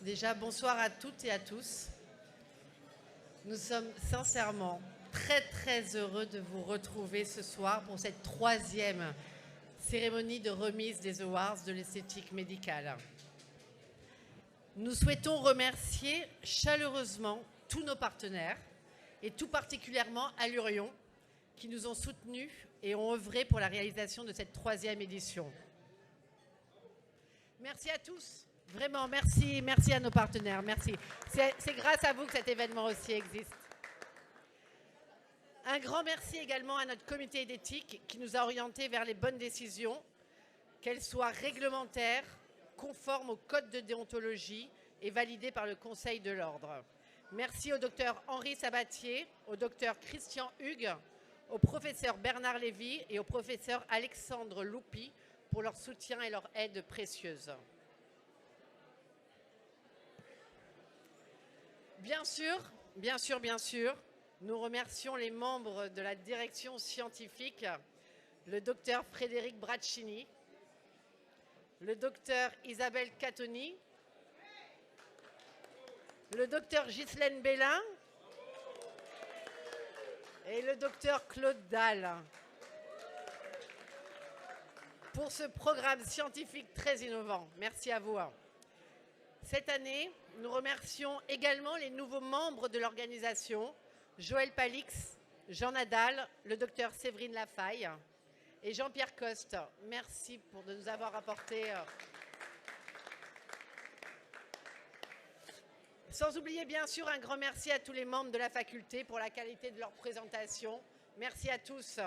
Déjà, bonsoir à toutes et à tous. Nous sommes sincèrement très heureux de vous retrouver ce soir pour cette troisième cérémonie de remise des Awards de l'esthétique médicale. Nous souhaitons remercier chaleureusement tous nos partenaires et tout particulièrement Allurion qui nous ont soutenus et ont œuvré pour la réalisation de cette troisième édition. Merci à tous. Vraiment, merci à nos partenaires, merci. C'est grâce à vous que cet événement aussi existe. Un grand merci également à notre comité d'éthique qui nous a orientés vers les bonnes décisions, qu'elles soient réglementaires, conformes au code de déontologie et validées par le Conseil de l'Ordre. Merci au docteur Henri Sabatier, au docteur Christian Hugues, au professeur Bernard Lévy et au professeur Alexandre Loupi pour leur soutien et leur aide précieuse. Bien sûr, nous remercions les membres de la direction scientifique, le docteur Frédéric Braccini, le docteur Isabelle Catoni, le docteur Ghislaine Bellin et le docteur Claude Dalle pour ce programme scientifique très innovant. Merci à vous. Cette année, nous remercions également les nouveaux membres de l'organisation, Joël Palix, Jean Nadal, le docteur Séverine Lafaille et Jean-Pierre Coste. Merci de nous avoir apporté. Sans oublier bien sûr un grand merci à tous les membres de la faculté pour la qualité de leur présentation. Merci à tous.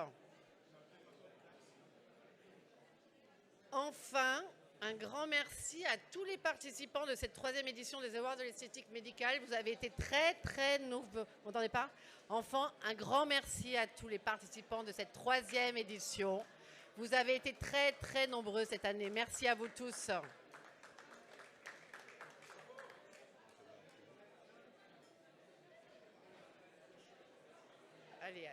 Enfin, un grand merci à tous les participants de cette troisième édition des Awards de l'esthétique médicale. Vous avez été très nombreux. Vous n'entendez pas? Enfin, un grand merci à tous les participants de cette troisième édition. Vous avez été très nombreux cette année. Merci à vous tous. Allez.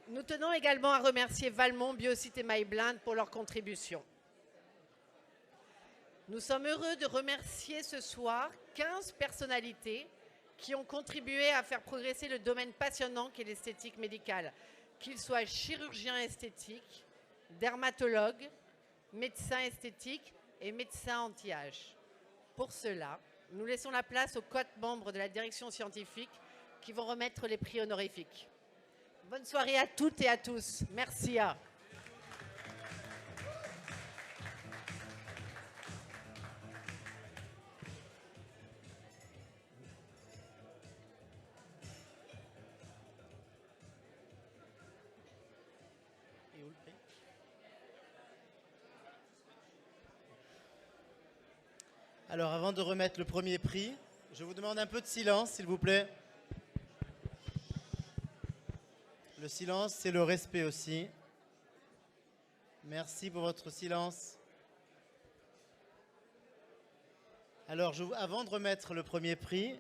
Nous tenons également à remercier Valmont, Biocite et MyBlind pour leur contribution. Nous sommes heureux de remercier ce soir 15 personnalités qui ont contribué à faire progresser le domaine passionnant qu'est l'esthétique médicale, qu'ils soient chirurgiens esthétiques, dermatologues, médecins esthétiques et médecins anti-âge. Pour cela, nous laissons la place aux 4 membres de la direction scientifique qui vont remettre les prix honorifiques. Bonne soirée à toutes et à tous. Merci. Alors, avant de remettre le premier prix, je vous demande un peu de silence, s'il vous plaît. Le silence, c'est le respect aussi. Merci pour votre silence. Alors, avant de remettre le premier prix,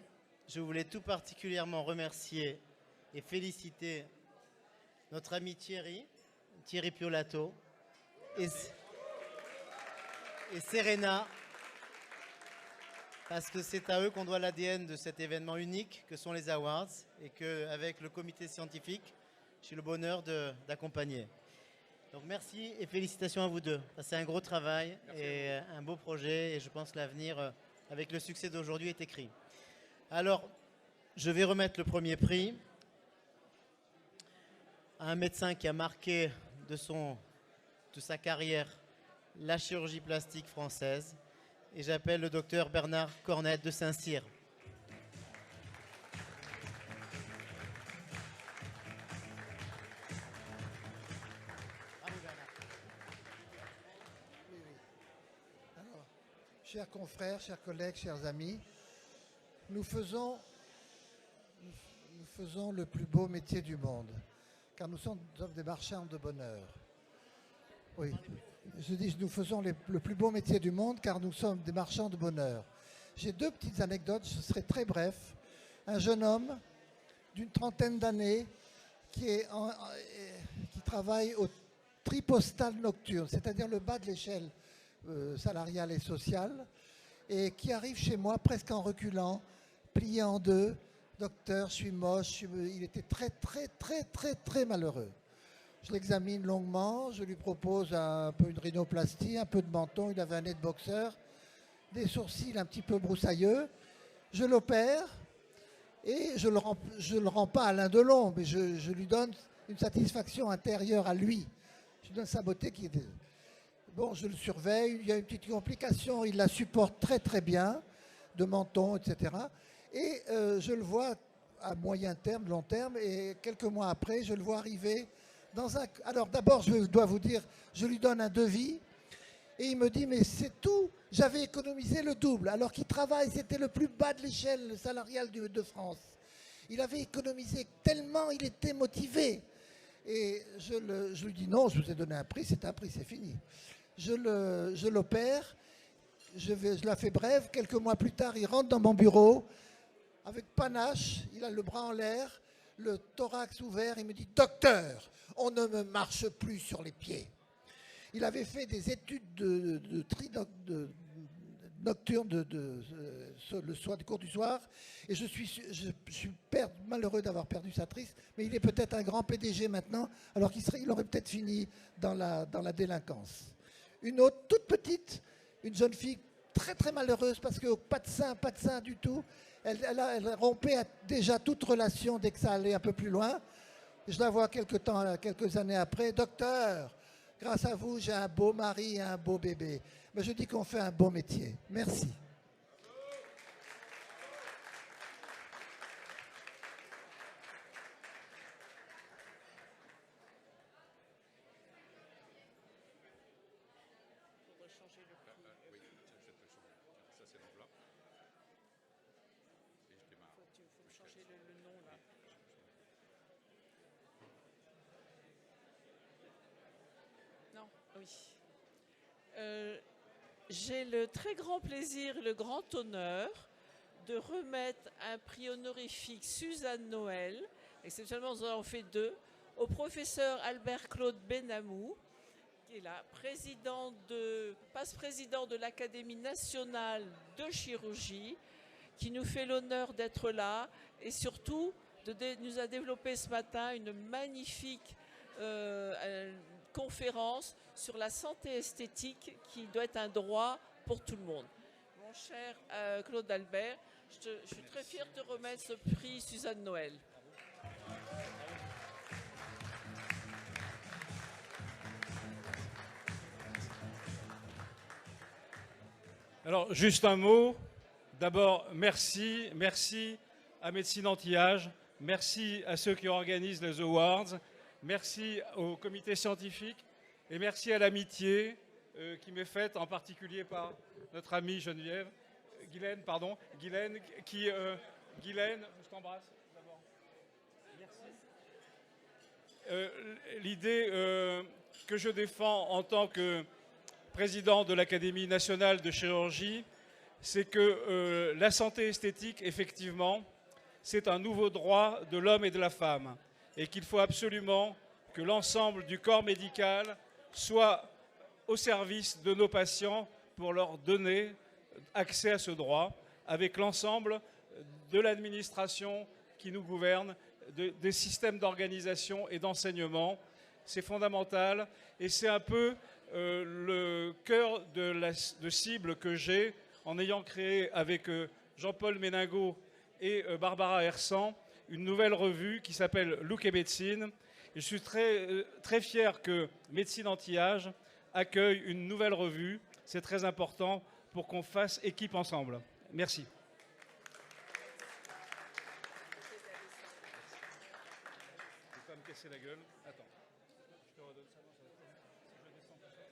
je voulais tout particulièrement remercier et féliciter notre ami Thierry Piolato et Serena, parce que c'est à eux qu'on doit l'ADN de cet événement unique que sont les Awards et qu'avec le comité scientifique, j'ai le bonheur d'accompagner. Donc merci et félicitations à vous deux. C'est un gros travail et un beau projet et je pense que l'avenir, avec le succès d'aujourd'hui, est écrit. Alors, je vais remettre le premier prix à un médecin qui a marqué de sa carrière la chirurgie plastique française. Et j'appelle le docteur Bernard Cornette de Saint-Cyr. Bravo Bernard. Oui. Alors, chers confrères, chers collègues, chers amis, nous faisons le plus beau métier du monde, car nous sommes des marchands de bonheur. Oui. Je dis, nous faisons le plus beau métier du monde car nous sommes des marchands de bonheur. J'ai 2 petites anecdotes, je serai très bref. Un jeune homme d'une trentaine d'années qui travaille au tripostal nocturne, c'est-à-dire le bas de l'échelle salariale et sociale. et qui arrive chez moi presque en reculant, plié en deux. Docteur, je suis moche. Il était très, très, très, très, très malheureux. Je l'examine longuement, je lui propose un peu une rhinoplastie, un peu de menton, il avait un nez de boxeur, des sourcils un petit peu broussailleux. Je l'opère et je le rends pas à Alain Delon, mais je lui donne une satisfaction intérieure à lui. Je lui donne sa beauté qui est... Bon, je le surveille, il y a une petite complication, il la supporte très très bien, de menton, etc. Et je le vois à moyen terme, long terme, et quelques mois après, je le vois arriver dans un... Alors d'abord, je dois vous dire, je lui donne un devis, et il me dit, mais c'est tout, j'avais économisé le double, alors qu'il travaille, c'était le plus bas de l'échelle salariale de France. Il avait économisé tellement, il était motivé. Et je lui dis, non, je vous ai donné un prix, c'est un prix, c'est fini. Je l'opère, je la fais brève, quelques mois plus tard, il rentre dans mon bureau, avec panache, il a le bras en l'air, le thorax ouvert, il me dit, docteur, on ne me marche plus sur les pieds. Il avait fait des études nocturnes le soir, du cours du soir, et je suis malheureux d'avoir perdu sa trice, mais il est peut-être un grand PDG maintenant, alors qu'il aurait peut-être fini dans la délinquance. Une autre, toute petite, une jeune fille très très malheureuse, parce que pas de sein du tout, elle rompait déjà toute relation dès que ça allait un peu plus loin. Je la vois quelques années après. Docteur, grâce à vous, j'ai un beau mari et un beau bébé. Mais je dis qu'on fait un beau métier. Merci. Oui. J'ai le très grand plaisir, le grand honneur de remettre un prix honorifique Suzanne Noël, exceptionnellement nous en avons fait 2, au professeur Albert-Claude Benamou, qui est là, passe-président de l'Académie nationale de chirurgie, qui nous fait l'honneur d'être là et surtout nous a développé ce matin une magnifique conférence sur la santé esthétique qui doit être un droit pour tout le monde. Mon cher Claude Albert, je suis très fière de te remettre ce prix Suzanne Noël. Alors, juste un mot. D'abord, merci à Médecine Anti-Âge, merci à ceux qui organisent les Awards, merci au comité scientifique et merci à l'amitié qui m'est faite en particulier par notre amie Guylaine, Guylaine, je t'embrasse d'abord. Merci. L'idée que je défends en tant que président de l'Académie nationale de chirurgie, c'est que la santé esthétique, effectivement, c'est un nouveau droit de l'homme et de la femme et qu'il faut absolument que l'ensemble du corps médical soit au service de nos patients pour leur donner accès à ce droit avec l'ensemble de l'administration qui nous gouverne, des systèmes d'organisation et d'enseignement. C'est fondamental et c'est un peu le cœur de cible que j'ai en ayant créé avec Jean-Paul Méningot et Barbara Hersan une nouvelle revue qui s'appelle Look et Médecine. Et je suis très fier que Médecine Anti-Âge accueille une nouvelle revue. C'est très important pour qu'on fasse équipe ensemble. Merci. Je ne vais pas me casser la gueule. Attends. Je te redonne ça. Je descends tout ça.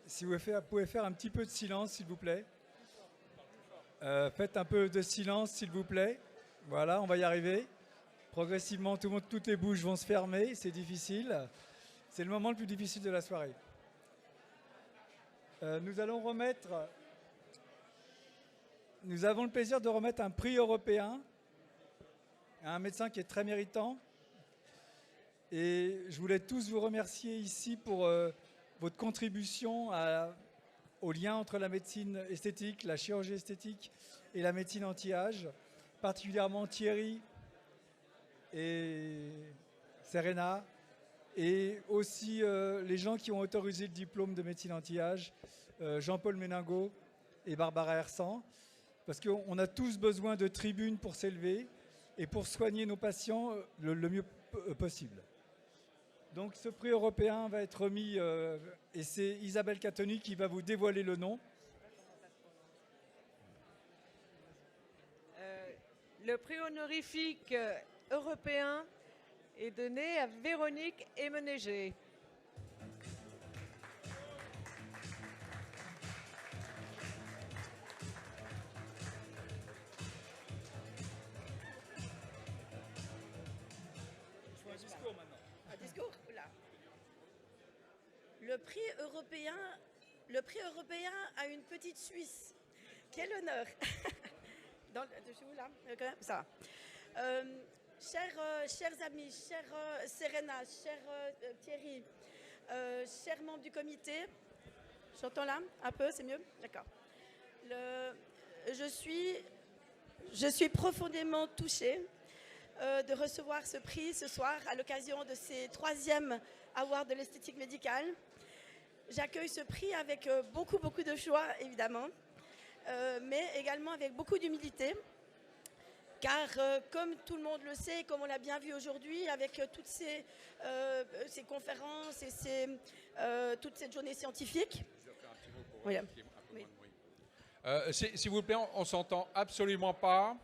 Si vous pouvez faire un petit peu de silence, s'il vous plaît. Faites un peu de silence, s'il vous plaît. Voilà, on va y arriver. Progressivement, toutes les bouches vont se fermer, c'est difficile. C'est le moment le plus difficile de la soirée. Nous avons le plaisir de remettre un prix européen à un médecin qui est très méritant. Et je voulais tous vous remercier ici pour votre contribution au lien entre la médecine esthétique, la chirurgie esthétique et la médecine anti-âge, particulièrement Thierry et Serena, et aussi les gens qui ont autorisé le diplôme de médecine anti-âge, Jean-Paul Méningot et Barbara Hersan, parce qu'on a tous besoin de tribunes pour s'élever et pour soigner nos patients le mieux possible. Donc ce prix européen va être remis, et c'est Isabelle Catoni qui va vous dévoiler le nom. Le prix honorifique européen est donné à Véronique Emenégé. Un discours, oula. Le prix européen a une petite Suisse. Quel honneur. Je suis où là? Ça va. Chers amis, chère Serena, cher Thierry, chers membres du comité, j'entends là un peu, c'est mieux? D'accord. Je suis profondément touchée de recevoir ce prix ce soir à l'occasion de ces 3e Awards de l'esthétique médicale. J'accueille ce prix avec beaucoup de joie, évidemment, mais également avec beaucoup d'humilité. Car comme tout le monde le sait, comme on l'a bien vu aujourd'hui, avec toutes ces conférences et toute cette journée scientifique. Oui. S'il vous plaît, on ne s'entend absolument pas.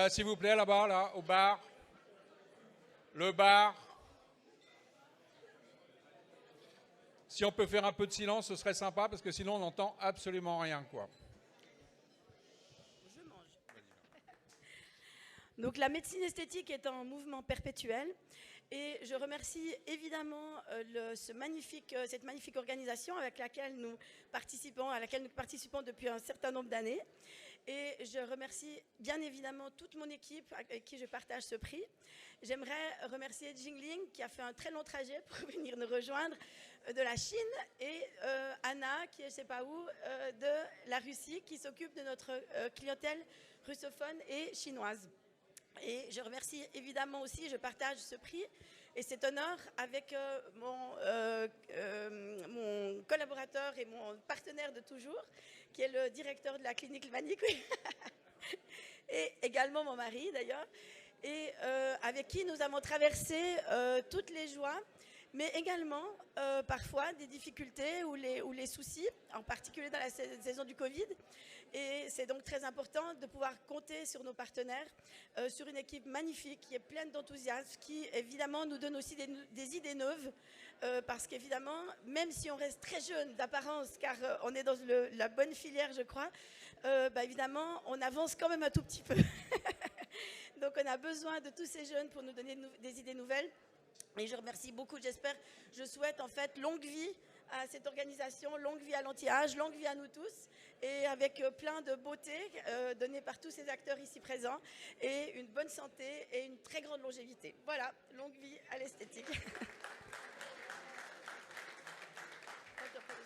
S'il vous plaît, là-bas, là, au bar. Le bar. Si on peut faire un peu de silence, ce serait sympa, parce que sinon on n'entend absolument rien, quoi. Donc la médecine esthétique est en mouvement perpétuel et je remercie évidemment cette magnifique organisation à laquelle nous participons depuis un certain nombre d'années. Et je remercie bien évidemment toute mon équipe avec qui je partage ce prix. J'aimerais remercier Jingling qui a fait un très long trajet pour venir nous rejoindre de la Chine et Anna qui est je ne sais pas où de la Russie qui s'occupe de notre clientèle russophone et chinoise. Et je remercie évidemment aussi, je partage ce prix et cet honneur avec mon collaborateur et mon partenaire de toujours, qui est le directeur de la clinique Lmanic, oui. Et également mon mari d'ailleurs, et avec qui nous avons traversé toutes les joies, mais également parfois des difficultés ou les soucis, en particulier dans la saison du Covid. Et c'est donc très important de pouvoir compter sur nos partenaires, sur une équipe magnifique qui est pleine d'enthousiasme, qui évidemment nous donne aussi des idées neuves, parce qu'évidemment, même si on reste très jeune d'apparence, car on est dans la bonne filière, je crois, évidemment, on avance quand même un tout petit peu. Donc on a besoin de tous ces jeunes pour nous donner des idées nouvelles. Et je remercie beaucoup, je souhaite en fait longue vie à cette organisation, longue vie à l'anti-âge, longue vie à nous tous, et avec plein de beauté donnée par tous ces acteurs ici présents, et une bonne santé et une très grande longévité. Voilà, longue vie à l'esthétique.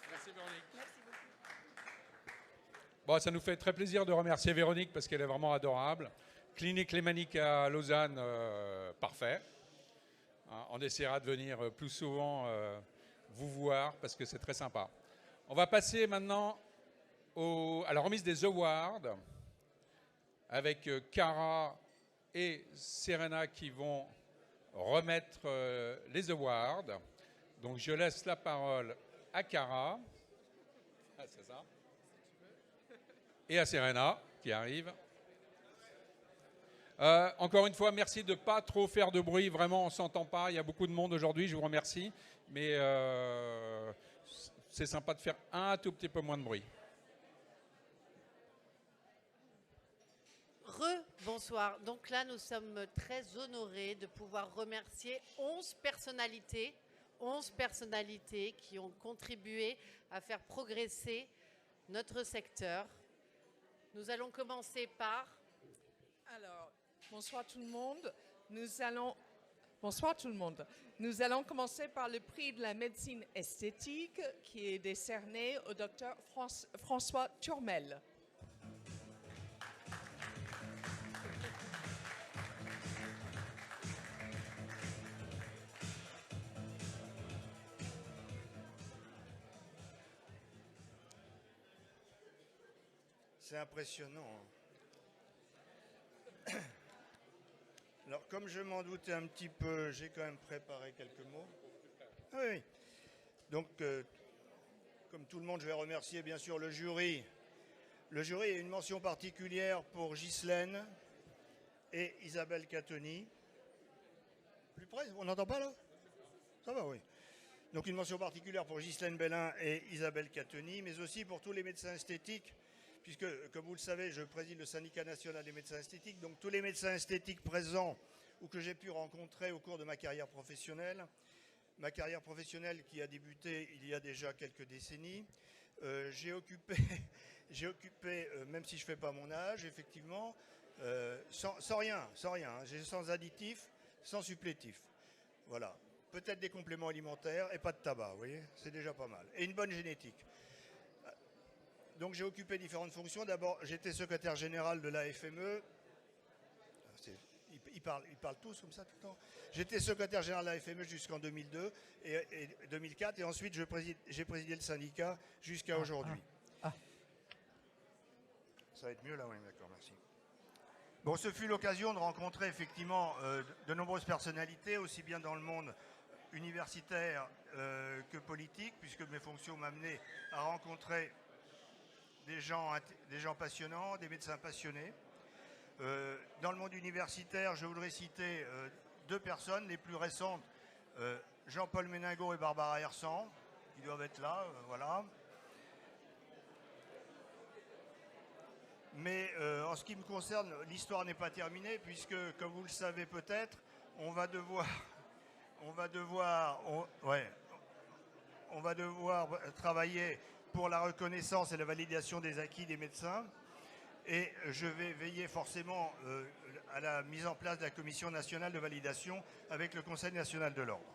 Merci Véronique. Merci beaucoup. Bon, ça nous fait très plaisir de remercier Véronique parce qu'elle est vraiment adorable. Clinique Lmanic à Lausanne, parfait. On essaiera de venir plus souvent vous voir parce que c'est très sympa. On va passer maintenant à la remise des awards avec Cara et Serena qui vont remettre les awards. Donc je laisse la parole à Cara, c'est ça, et à Serena qui arrive. Encore une fois, merci de ne pas trop faire de bruit. Vraiment, on ne s'entend pas. Il y a beaucoup de monde aujourd'hui. Je vous remercie. Mais c'est sympa de faire un tout petit peu moins de bruit. Rebonjour. Bonsoir. Donc là, nous sommes très honorés de pouvoir remercier 11 personnalités qui ont contribué à faire progresser notre secteur. Nous allons commencer par... Alors, bonsoir tout le monde. Bonsoir tout le monde. Nous allons commencer par le prix de la médecine esthétique qui est décerné au docteur François Turmel. C'est impressionnant. Alors, comme je m'en doutais un petit peu, j'ai quand même préparé quelques mots. Ah oui. Donc, comme tout le monde, je vais remercier bien sûr le jury. Le jury a une mention particulière pour Ghislaine et Isabelle Catoni. Plus près, on n'entend pas là? Ça va, oui. Donc, une mention particulière pour Ghislaine Bellin et Isabelle Catoni, mais aussi pour tous les médecins esthétiques, puisque, comme vous le savez, je préside le syndicat national des médecins esthétiques, donc tous les médecins esthétiques présents ou que j'ai pu rencontrer au cours de ma carrière professionnelle qui a débuté il y a déjà quelques décennies. J'ai occupé, même si je ne fais pas mon âge, effectivement, sans rien, hein, sans additifs, sans supplétifs. Voilà. Peut-être des compléments alimentaires et pas de tabac, vous voyez, c'est déjà pas mal. Et une bonne génétique. Donc j'ai occupé différentes fonctions. D'abord, j'étais secrétaire général de la FME. Ils parlent tous comme ça tout le temps. J'étais secrétaire général de la FME jusqu'en 2002 et 2004. Et ensuite, j'ai présidé le syndicat jusqu'à aujourd'hui. Ça va être mieux là, oui, d'accord, merci. Bon, ce fut l'occasion de rencontrer effectivement de nombreuses personnalités, aussi bien dans le monde universitaire que politique, puisque mes fonctions m'amenaient à rencontrer des gens passionnants, des médecins passionnés. Dans le monde universitaire, je voudrais citer deux personnes, les plus récentes, Jean-Paul Méningot et Barbara Hersan, qui doivent être là, voilà. Mais en ce qui me concerne, l'histoire n'est pas terminée, puisque, comme vous le savez peut-être, on va devoir travailler pour la reconnaissance et la validation des acquis des médecins. Et je vais veiller forcément à la mise en place de la Commission nationale de validation avec le Conseil national de l'ordre.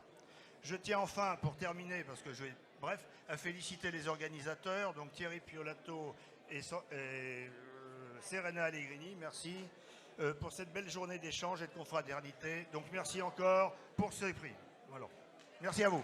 Je tiens enfin, pour terminer, parce que à féliciter les organisateurs, donc Thierry Piolato et Serena Allegrini, merci pour cette belle journée d'échange et de confraternité. Donc merci encore pour ce prix. Voilà. Merci à vous.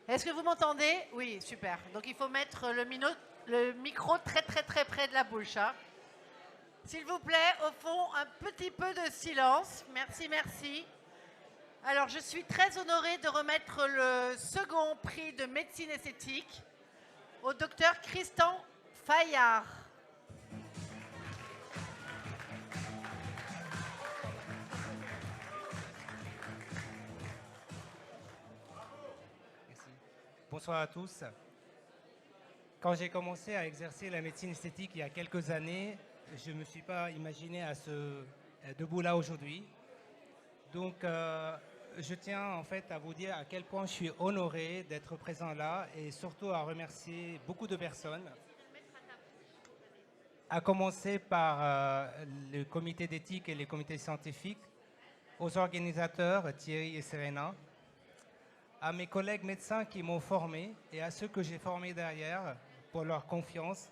Est-ce que vous m'entendez? Oui, super. Donc il faut mettre le micro très très très près de la bouche. Hein. S'il vous plaît, au fond, un petit peu de silence. Merci, merci. Alors, je suis très honorée de remettre le second prix de médecine esthétique au docteur Christian Fayard. Bonsoir à tous. Quand j'ai commencé à exercer la médecine esthétique il y a quelques années, je ne me suis pas imaginé debout là aujourd'hui. Donc, je tiens en fait à vous dire à quel point je suis honoré d'être présent là et surtout à remercier beaucoup de personnes. À commencer par le comité d'éthique et les comités scientifiques, aux organisateurs Thierry et Serena, à mes collègues médecins qui m'ont formé et à ceux que j'ai formés derrière pour leur confiance,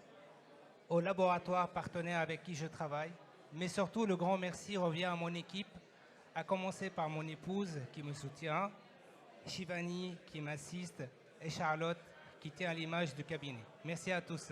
aux laboratoires partenaires avec qui je travaille, mais surtout le grand merci revient à mon équipe, à commencer par mon épouse qui me soutient, Shivani qui m'assiste et Charlotte qui tient à l'image du cabinet. Merci à tous.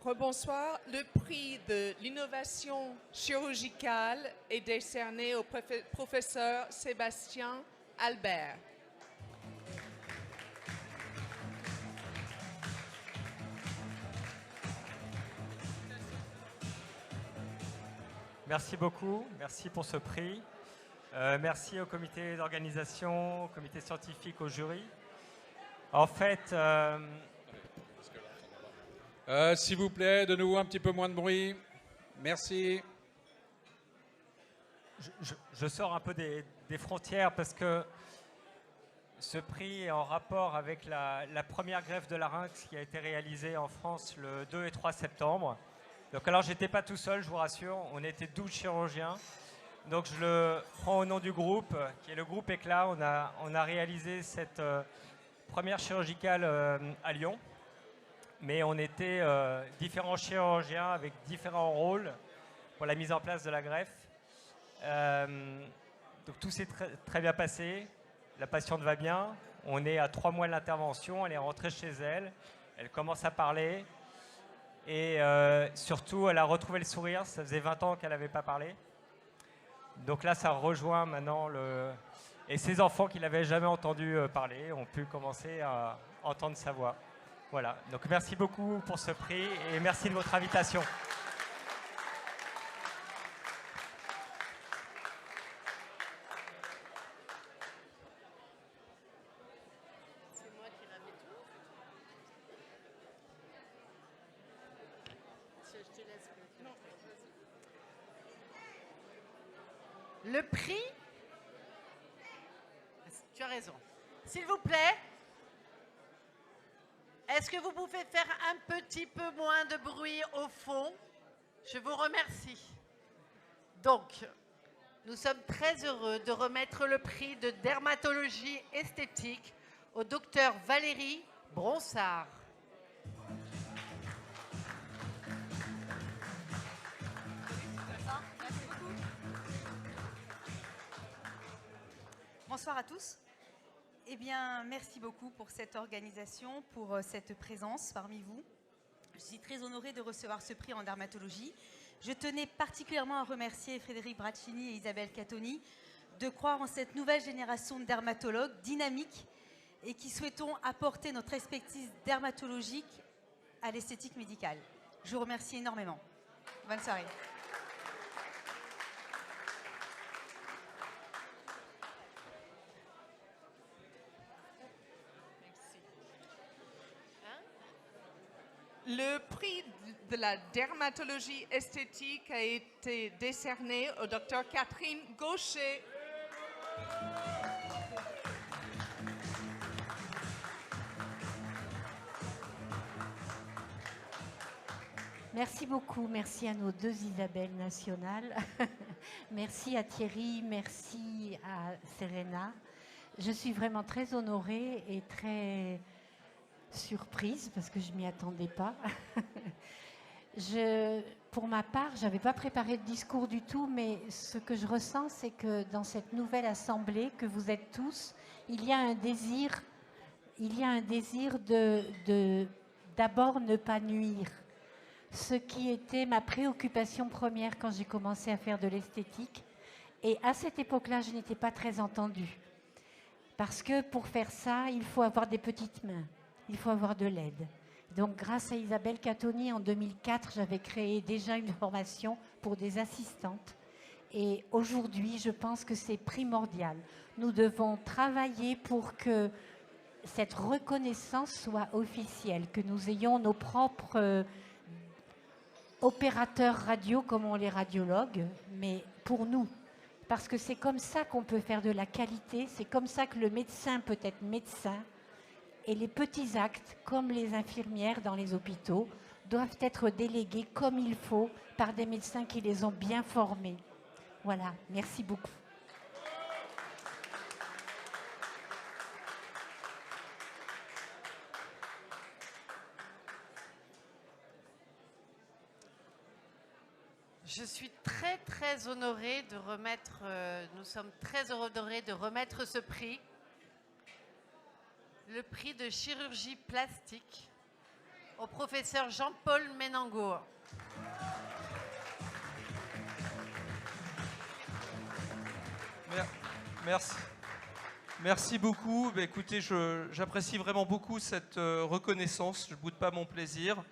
Rebonsoir. Le prix de l'innovation chirurgicale est décerné au professeur Sébastien Albert. Merci beaucoup, merci pour ce prix. Merci au comité d'organisation, au comité scientifique, au jury. En fait... S'il vous plaît, de nouveau un petit peu moins de bruit. Merci. Je sors un peu des frontières parce que ce prix est en rapport avec la première greffe de larynx qui a été réalisée en France le 2 et 3 septembre. Donc alors j'étais pas tout seul, je vous rassure, on était 12 chirurgiens. Donc je le prends au nom du groupe, qui est le groupe Éclat. On a réalisé cette première chirurgicale à Lyon. Mais on était différents chirurgiens avec différents rôles pour la mise en place de la greffe. Donc tout s'est très bien passé. La patiente va bien. On est à 3 mois de l'intervention. Elle est rentrée chez elle. Elle commence à parler. Et surtout, elle a retrouvé le sourire. Ça faisait 20 ans qu'elle n'avait pas parlé. Donc là, ça rejoint maintenant Et ces enfants qui n'avaient jamais entendu parler ont pu commencer à entendre sa voix. Voilà, donc merci beaucoup pour ce prix et merci de votre invitation. C'est moi qui ramène tout. Je te laisse. Non, vas-y. Le prix, tu as raison. S'il vous plaît. Est-ce que vous pouvez faire un petit peu moins de bruit au fond? Je vous remercie. Donc, nous sommes très heureux de remettre le prix de dermatologie esthétique au docteur Valérie Bronsard. Bonsoir à tous. Eh bien, merci beaucoup pour cette organisation, pour cette présence parmi vous. Je suis très honorée de recevoir ce prix en dermatologie. Je tenais particulièrement à remercier Frédéric Braccini et Isabelle Catoni de croire en cette nouvelle génération de dermatologues dynamiques et qui souhaitons apporter notre expertise dermatologique à l'esthétique médicale. Je vous remercie énormément. Bonne soirée. Le prix de la dermatologie esthétique a été décerné au docteur Catherine Gaucher. Merci beaucoup, merci à nos deux Isabelle nationales. Merci à Thierry, merci à Serena. Je suis vraiment très honorée et très surprise parce que je ne m'y attendais pas. Pour ma part, je n'avais pas préparé de discours du tout, mais ce que je ressens, c'est que dans cette nouvelle assemblée que vous êtes tous, il y a un désir de d'abord ne pas nuire. Ce qui était ma préoccupation première quand j'ai commencé à faire de l'esthétique. Et à cette époque-là, je n'étais pas très entendue. Parce que pour faire ça, il faut avoir des petites mains. Il faut avoir de l'aide. Donc, grâce à Isabelle Catoni, en 2004, j'avais créé déjà une formation pour des assistantes. Et aujourd'hui, je pense que c'est primordial. Nous devons travailler pour que cette reconnaissance soit officielle, que nous ayons nos propres opérateurs radio, comme ont les radiologues, mais pour nous. Parce que c'est comme ça qu'on peut faire de la qualité, c'est comme ça que le médecin peut être médecin. Et les petits actes, comme les infirmières dans les hôpitaux, doivent être délégués comme il faut par des médecins qui les ont bien formés. Voilà, merci beaucoup. Je suis très très honorée de remettre, nous sommes très honorés de remettre ce prix. Le prix de chirurgie plastique au professeur Jean-Paul Menango. Merci. Merci beaucoup. Bah, écoutez, j'apprécie vraiment beaucoup cette reconnaissance. Je ne boude pas mon plaisir.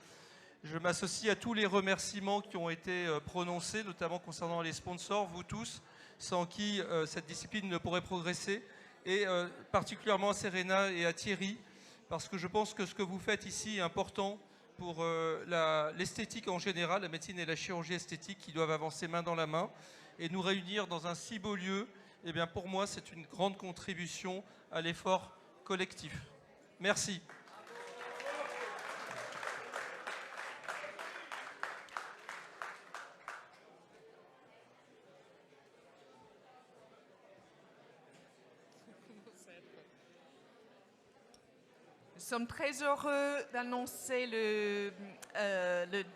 Je m'associe à tous les remerciements qui ont été prononcés, notamment concernant les sponsors, vous tous, sans qui cette discipline ne pourrait progresser, et particulièrement à Serena et à Thierry, parce que je pense que ce que vous faites ici est important pour l'esthétique en général, la médecine et la chirurgie esthétique qui doivent avancer main dans la main, et nous réunir dans un si beau lieu. Eh bien, pour moi, c'est une grande contribution à l'effort collectif. Merci. Nous sommes très heureux d'annoncer le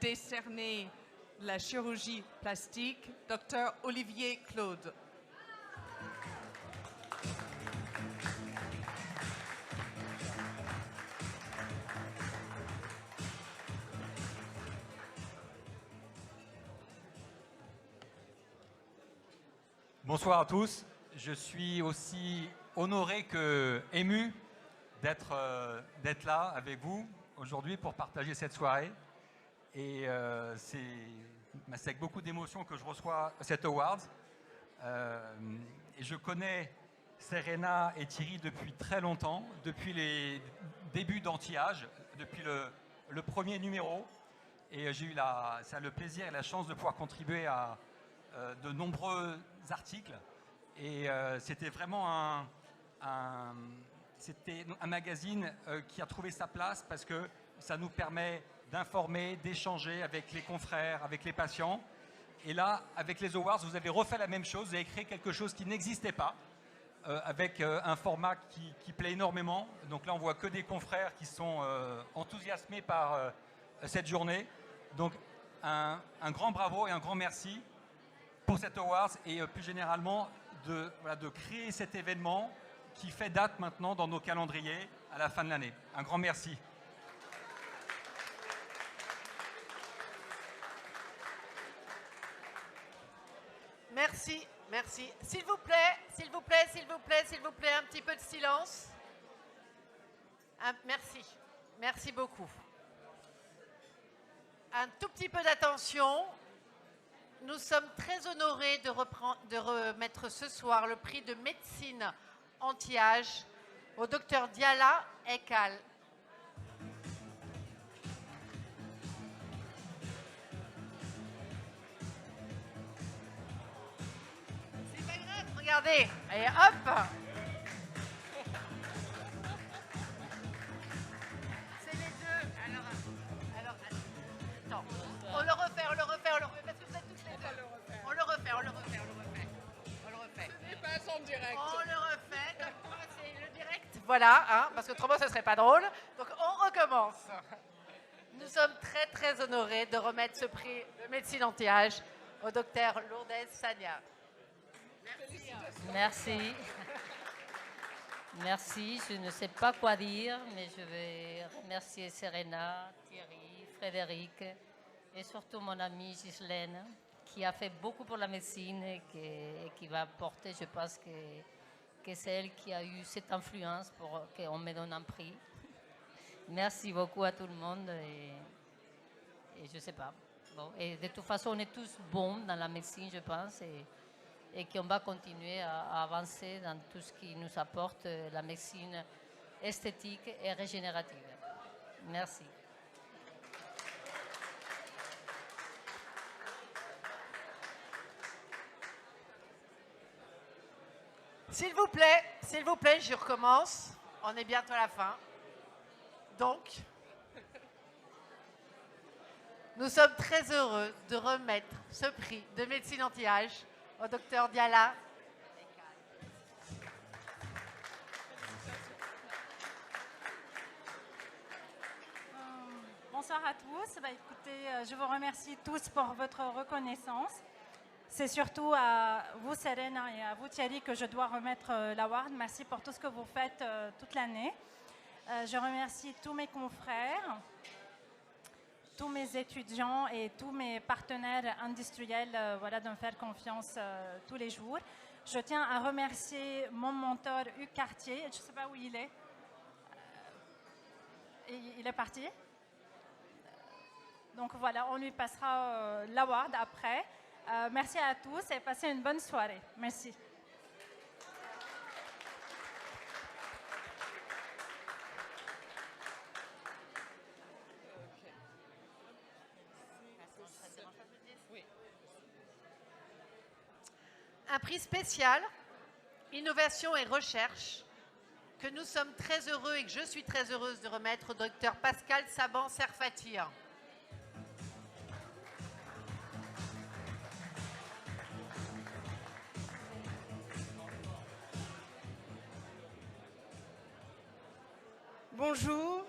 décerné de la chirurgie plastique, Dr Olivier Claude. Bonsoir à tous. Je suis aussi honoré que ému d'être là avec vous aujourd'hui pour partager cette soirée. Et c'est avec beaucoup d'émotion que je reçois cet award. Et je connais Serena et Thierry depuis très longtemps, depuis les débuts d'Anti-Âge, depuis le premier numéro. Et j'ai eu le plaisir et la chance de pouvoir contribuer à de nombreux articles. Et c'était vraiment c'était un magazine qui a trouvé sa place parce que ça nous permet d'informer, d'échanger avec les confrères, avec les patients. Et là, avec les awards, vous avez refait la même chose, vous avez créé quelque chose qui n'existait pas, avec un format qui plaît énormément. Donc là, on voit que des confrères qui sont enthousiasmés par cette journée. Donc un grand bravo et un grand merci pour cet awards et plus généralement de créer cet événement qui fait date maintenant dans nos calendriers à la fin de l'année. Un grand merci. Merci, merci. S'il vous plaît, s'il vous plaît, s'il vous plaît, s'il vous plaît, un petit peu de silence. Merci, merci beaucoup. Un tout petit peu d'attention. Nous sommes très honorés de remettre ce soir le prix de médecine anti-âge au docteur Diala Ekal. C'est pas grave, regardez, et hop. C'est les deux. Alors, attends, on le refait, parce que vous êtes tous les deux. On le refait. Ce n'est pas en direct. On le refait, comme quoi c'est le direct. Voilà, hein, parce que autrement ce serait pas drôle. Donc on recommence. Nous sommes très très honorés de remettre ce prix de médecine anti-âge au docteur Lourdes Sagna. Merci. Merci, je ne sais pas quoi dire, mais je vais remercier Serena, Thierry, Frédéric et surtout mon amie Ghislaine, qui a fait beaucoup pour la médecine et qui va porter, je pense que c'est elle qui a eu cette influence pour qu'on me donne un prix. Merci beaucoup à tout le monde et je ne sais pas. Bon, et de toute façon, on est tous bons dans la médecine, je pense, et qu'on va continuer à avancer dans tout ce qui nous apporte la médecine esthétique et régénérative. Merci. S'il vous plaît, je recommence. On est bientôt à la fin. Donc, nous sommes très heureux de remettre ce prix de médecine anti-âge au docteur Diala. Bonsoir à tous. Écoutez, je vous remercie tous pour votre reconnaissance. C'est surtout à vous, Serena, et à vous, Thierry, que je dois remettre l'award. Merci pour tout ce que vous faites toute l'année. Je remercie tous mes confrères. tous mes étudiants et tous mes partenaires industriels voilà, de me faire confiance tous les jours. Je tiens à remercier mon mentor Hugues Cartier. Je ne sais pas où il est. Il est parti. Donc voilà, on lui passera l'award après. Merci à tous et passez une bonne soirée. Merci. Un prix spécial, innovation et recherche, que nous sommes très heureux et que je suis très heureuse de remettre au docteur Pascal Saban-Serfatir. Bonjour,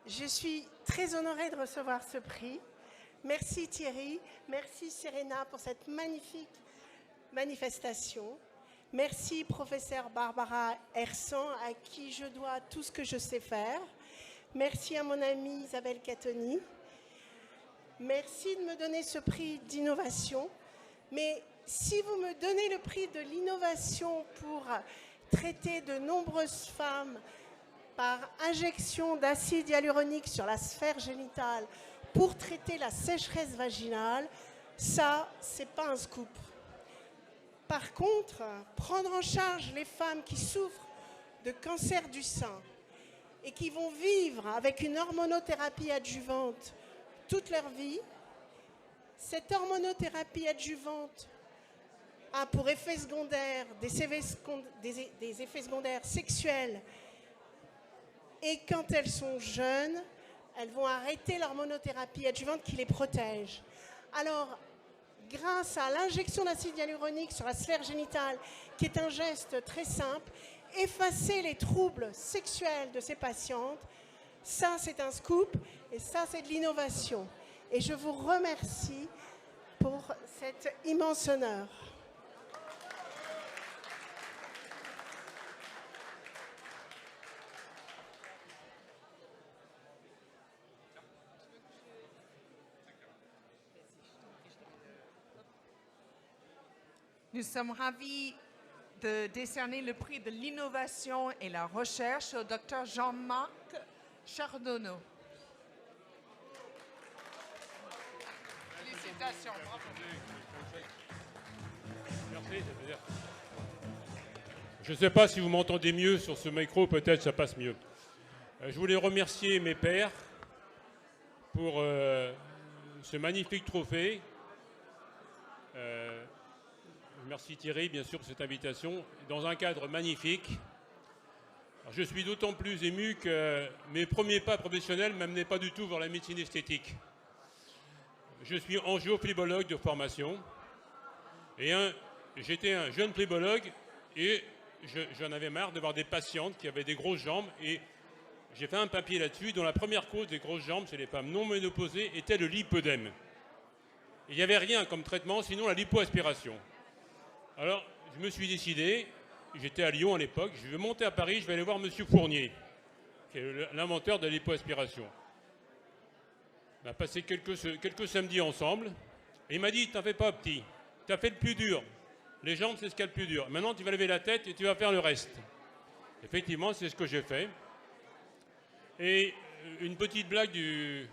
je suis très honorée de recevoir ce prix. Merci Thierry, merci Serena pour cette magnifique manifestation. Merci professeur Barbara Hersan, à qui je dois tout ce que je sais faire. Merci à mon amie Isabelle Catoni. Merci de me donner ce prix d'innovation. Mais si vous me donnez le prix de l'innovation pour traiter de nombreuses femmes par injection d'acide hyaluronique sur la sphère génitale pour traiter la sécheresse vaginale, ça, c'est pas un scoop. Par contre, prendre en charge les femmes qui souffrent de cancer du sein et qui vont vivre avec une hormonothérapie adjuvante toute leur vie, cette hormonothérapie adjuvante a pour effet secondaire des effets secondaires sexuels, et quand elles sont jeunes, elles vont arrêter l'hormonothérapie adjuvante qui les protège. Alors, grâce à l'injection d'acide hyaluronique sur la sphère génitale, qui est un geste très simple, effacer les troubles sexuels de ces patientes, ça c'est un scoop et ça c'est de l'innovation. Et je vous remercie pour cet immense honneur. Nous sommes ravis de décerner le prix de l'innovation et la recherche au Dr Jean-Marc Chardonneau. Félicitations, bravo. Merci. Je ne sais pas si vous m'entendez mieux sur ce micro, peut-être ça passe mieux. Je voulais remercier mes pairs pour ce magnifique trophée. Merci Thierry, bien sûr, pour cette invitation, dans un cadre magnifique. Alors, je suis d'autant plus ému que mes premiers pas professionnels ne m'amenaient pas du tout vers la médecine esthétique. Je suis angio-phlébologue de formation, et j'étais un jeune phlébologue, et j'en avais marre de voir des patientes qui avaient des grosses jambes, et j'ai fait un papier là-dessus, dont la première cause des grosses jambes chez les femmes non ménopausées était le lipœdème. Il n'y avait rien comme traitement, sinon la lipoaspiration. Alors, je me suis décidé, j'étais à Lyon à l'époque, je vais monter à Paris, je vais aller voir M. Fournier, qui est l'inventeur de la lipoaspiration. On a passé quelques samedis ensemble, et il m'a dit, t'en fais pas petit, tu as fait le plus dur. Les jambes, c'est ce qu'il y a le plus dur. Maintenant, tu vas lever la tête et tu vas faire le reste. Effectivement, c'est ce que j'ai fait. Et une petite blague je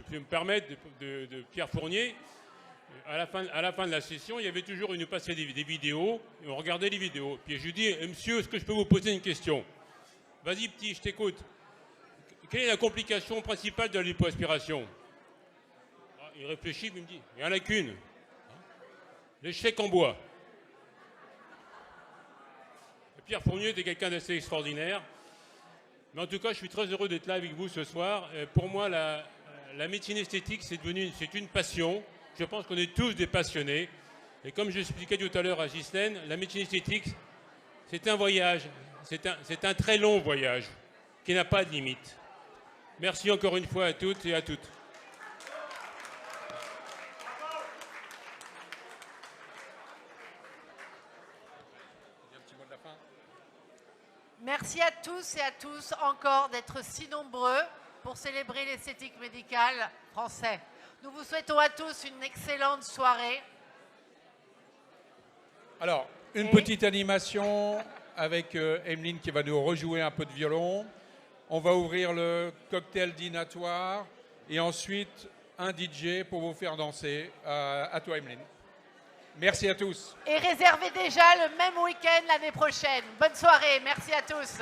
peux me permettre, de Pierre Fournier. À la fin de la session, il y avait toujours une passée des vidéos, et on regardait les vidéos. Puis je lui dis, monsieur, est-ce que je peux vous poser une question? Vas-y petit, je t'écoute. Quelle est la complication principale de la lipoaspiration? Il réfléchit, il me dit, il n'y en a qu'une. L'échec en bois. Et Pierre Fournier était quelqu'un d'assez extraordinaire. Mais en tout cas, je suis très heureux d'être là avec vous ce soir. Pour moi, la médecine esthétique, c'est une passion. Je pense qu'on est tous des passionnés. Et comme je l'expliquais tout à l'heure à Ghislaine, la médecine esthétique, c'est un voyage. C'est un très long voyage qui n'a pas de limite. Merci encore une fois à toutes et à toutes. Merci à tous et à tous encore d'être si nombreux pour célébrer l'esthétique médicale française. Nous vous souhaitons à tous une excellente soirée. Alors, une petite animation avec Emeline qui va nous rejouer un peu de violon. On va ouvrir le cocktail dînatoire et ensuite un DJ pour vous faire danser. À toi, Emeline. Merci à tous. Et réservez déjà le même week-end l'année prochaine. Bonne soirée. Merci à tous.